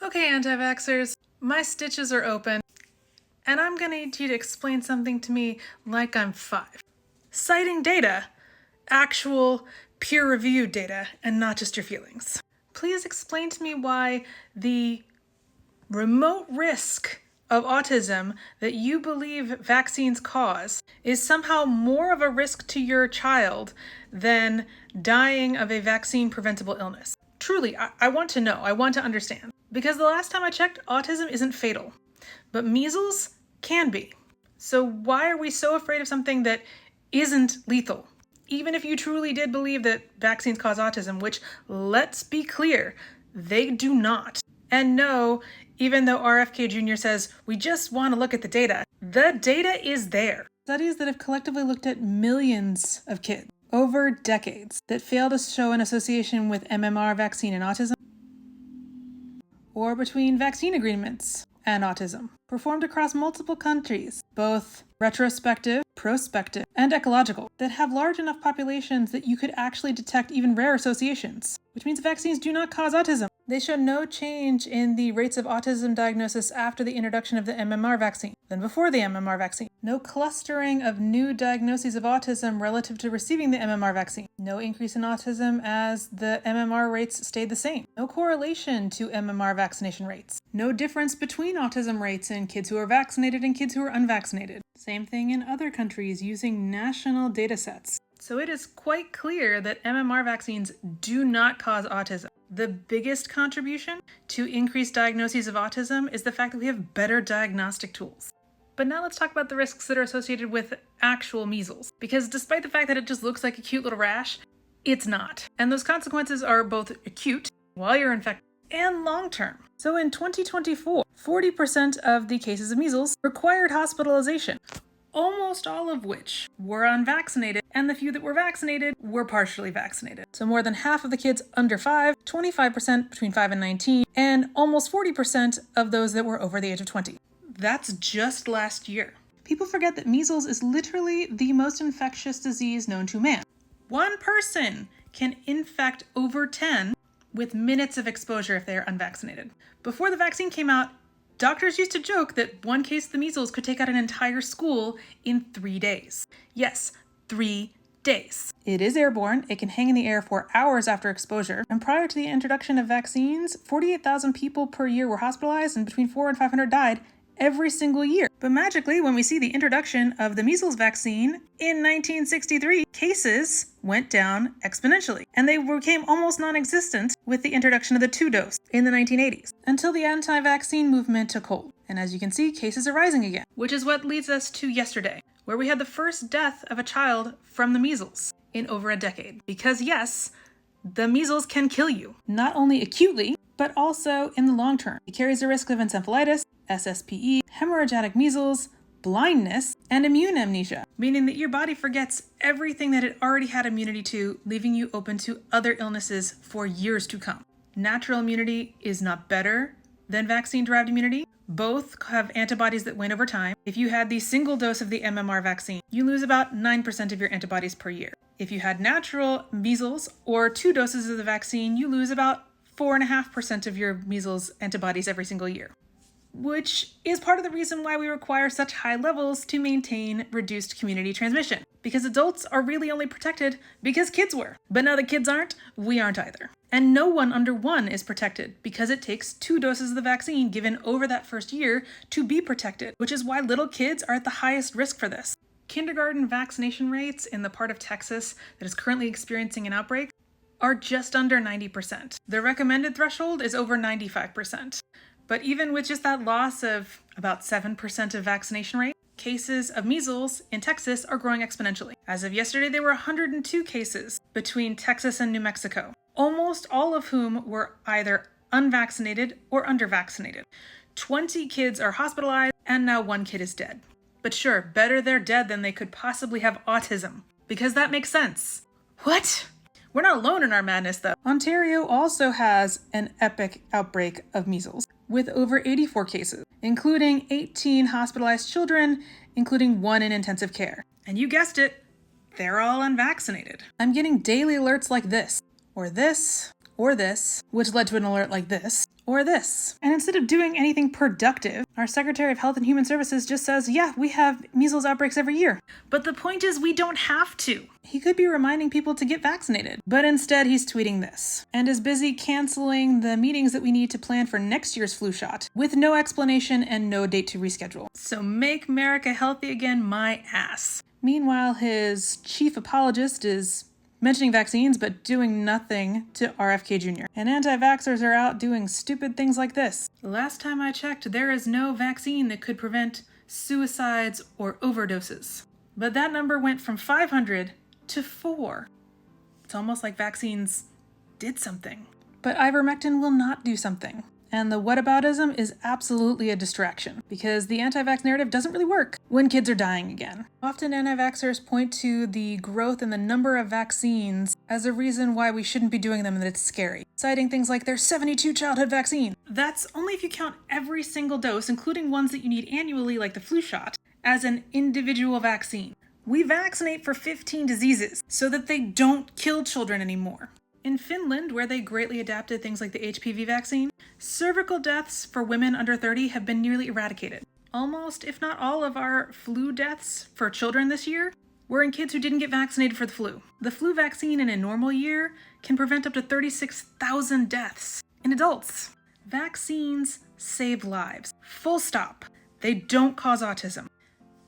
Okay, anti-vaxxers, my stitches are open, and I'm gonna need you to explain something to me like I'm 5. Citing data, actual peer-reviewed data, and not just your feelings. Please explain to me why the remote risk of autism that you believe vaccines cause is somehow more of a risk to your child than dying of a vaccine-preventable illness. Truly, I want to know. I want to understand. Because the last time I checked, autism isn't fatal, but measles can be. So why are we so afraid of something that isn't lethal? Even if you truly did believe that vaccines cause autism, which, let's be clear, they do not. And no, even though RFK Jr. says, we just want to look at the data is there. Studies that have collectively looked at millions of kids over decades that fail to show an association with MMR vaccine and autism, or between vaccine agreements and autism, performed across multiple countries, both retrospective, prospective, and ecological, that have large enough populations that you could actually detect even rare associations, which means vaccines do not cause autism. They show no change in the rates of autism diagnosis after the introduction of the MMR vaccine than before the MMR vaccine. No clustering of new diagnoses of autism relative to receiving the MMR vaccine. No increase in autism as the MMR rates stayed the same. No correlation to MMR vaccination rates. No difference between autism rates in kids who are vaccinated and kids who are unvaccinated. Same thing in other countries using national data sets. So it is quite clear that MMR vaccines do not cause autism. The biggest contribution to increased diagnoses of autism is the fact that we have better diagnostic tools. But now let's talk about the risks that are associated with actual measles. Because despite the fact that it just looks like a cute little rash, it's not. And those consequences are both acute, while you're infected, and long-term. So in 2024, 40% of the cases of measles required hospitalization, almost all of which were unvaccinated, and the few that were vaccinated were partially vaccinated. So more than half of the kids under 5, 25% between 5 and 19, and almost 40% of those that were over the age of 20. That's just last year. People forget that measles is literally the most infectious disease known to man. One person can infect over 10 with minutes of exposure if they are unvaccinated. Before the vaccine came out, doctors used to joke that one case of the measles could take out an entire school in 3 days. Yes, 3 days. It is airborne. It can hang in the air for hours after exposure. And prior to the introduction of vaccines, 48,000 people per year were hospitalized and between 400 and 500 died every single year. But magically, when we see the introduction of the measles vaccine in 1963, cases went down exponentially. And they became almost non-existent with the introduction of the 2-dose in the 1980s, until the anti-vaccine movement took hold. And as you can see, cases are rising again, which is what leads us to yesterday, where we had the first death of a child from the measles in over a decade. Because yes, the measles can kill you, not only acutely, but also in the long term. It carries the risk of encephalitis, SSPE, hemorrhagic measles, blindness, and immune amnesia, meaning that your body forgets everything that it already had immunity to, leaving you open to other illnesses for years to come. Natural immunity is not better than vaccine-derived immunity. Both have antibodies that wane over time. If you had the single dose of the MMR vaccine, you lose about 9% of your antibodies per year. If you had natural measles or 2 doses of the vaccine, you lose about 4.5% of your measles antibodies every single year, which is part of the reason why we require such high levels to maintain reduced community transmission. Because adults are really only protected because kids were. But now that kids aren't, we aren't either. And no one under 1 is protected because it takes 2 doses of the vaccine given over that first year to be protected, which is why little kids are at the highest risk for this. Kindergarten vaccination rates in the part of Texas that is currently experiencing an outbreak are just under 90%. The recommended threshold is over 95%. But even with just that loss of about 7% of vaccination rate, cases of measles in Texas are growing exponentially. As of yesterday, there were 102 cases between Texas and New Mexico, almost all of whom were either unvaccinated or undervaccinated. 20 kids are hospitalized, and now 1 kid is dead. But sure, better they're dead than they could possibly have autism, because that makes sense. What? We're not alone in our madness, though. Ontario also has an epic outbreak of measles, with over 84 cases, including 18 hospitalized children, including 1 in intensive care. And you guessed it, they're all unvaccinated. I'm getting daily alerts like this, or this, or this, which led to an alert like this, or this. And instead of doing anything productive, our Secretary of Health and Human Services just says, yeah, we have measles outbreaks every year. But the point is, we don't have to. He could be reminding people to get vaccinated, but instead he's tweeting this and is busy canceling the meetings that we need to plan for next year's flu shot with no explanation and no date to reschedule. So make America healthy again, my ass. Meanwhile, his chief apologist is mentioning vaccines but doing nothing to RFK Jr. And anti-vaxxers are out doing stupid things like this. The last time I checked, there is no vaccine that could prevent suicides or overdoses. But that number went from 500 to 4. It's almost like vaccines did something. But ivermectin will not do something. And the whataboutism is absolutely a distraction because the anti-vax narrative doesn't really work when kids are dying again. Often anti-vaxxers point to the growth in the number of vaccines as a reason why we shouldn't be doing them and that it's scary, citing things like there's 72 childhood vaccines. That's only if you count every single dose, including ones that you need annually like the flu shot, as an individual vaccine. We vaccinate for 15 diseases so that they don't kill children anymore. In Finland, where they greatly adapted things like the HPV vaccine, cervical deaths for women under 30 have been nearly eradicated. Almost, if not all, of our flu deaths for children this year were in kids who didn't get vaccinated for the flu. The flu vaccine in a normal year can prevent up to 36,000 deaths in adults. Vaccines save lives. Full stop. They don't cause autism.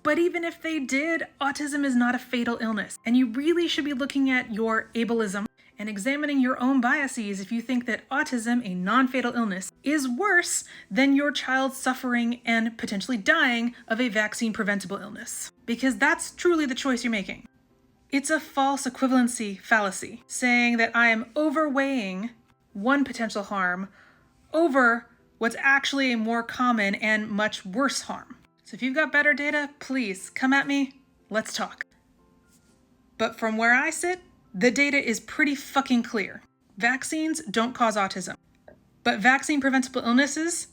But even if they did, autism is not a fatal illness, and you really should be looking at your ableism and examining your own biases if you think that autism, a non-fatal illness, is worse than your child suffering and potentially dying of a vaccine-preventable illness. Because that's truly the choice you're making. It's a false equivalency fallacy, saying that I am overweighing one potential harm over what's actually a more common and much worse harm. So if you've got better data, please come at me, let's talk. But from where I sit, the data is pretty fucking clear. Vaccines don't cause autism, but vaccine-preventable illnesses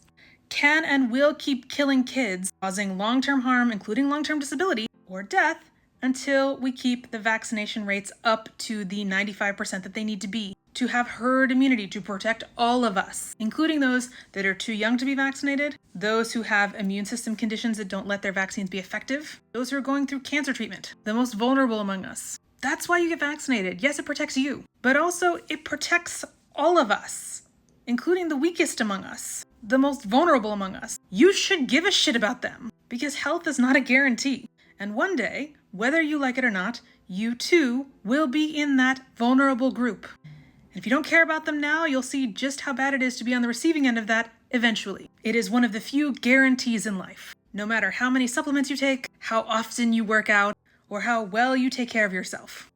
can and will keep killing kids, causing long-term harm, including long-term disability or death, until we keep the vaccination rates up to the 95% that they need to be to have herd immunity to protect all of us, including those that are too young to be vaccinated, those who have immune system conditions that don't let their vaccines be effective, those who are going through cancer treatment, the most vulnerable among us. That's why you get vaccinated. Yes, it protects you, but also it protects all of us, including the weakest among us, the most vulnerable among us. You should give a shit about them because health is not a guarantee. And one day, whether you like it or not, you too will be in that vulnerable group. And if you don't care about them now, you'll see just how bad it is to be on the receiving end of that eventually. It is one of the few guarantees in life. No matter how many supplements you take, how often you work out, or how well you take care of yourself.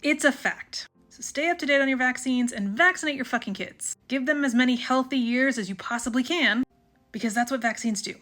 It's a fact. So stay up to date on your vaccines and vaccinate your fucking kids. Give them as many healthy years as you possibly can, because that's what vaccines do.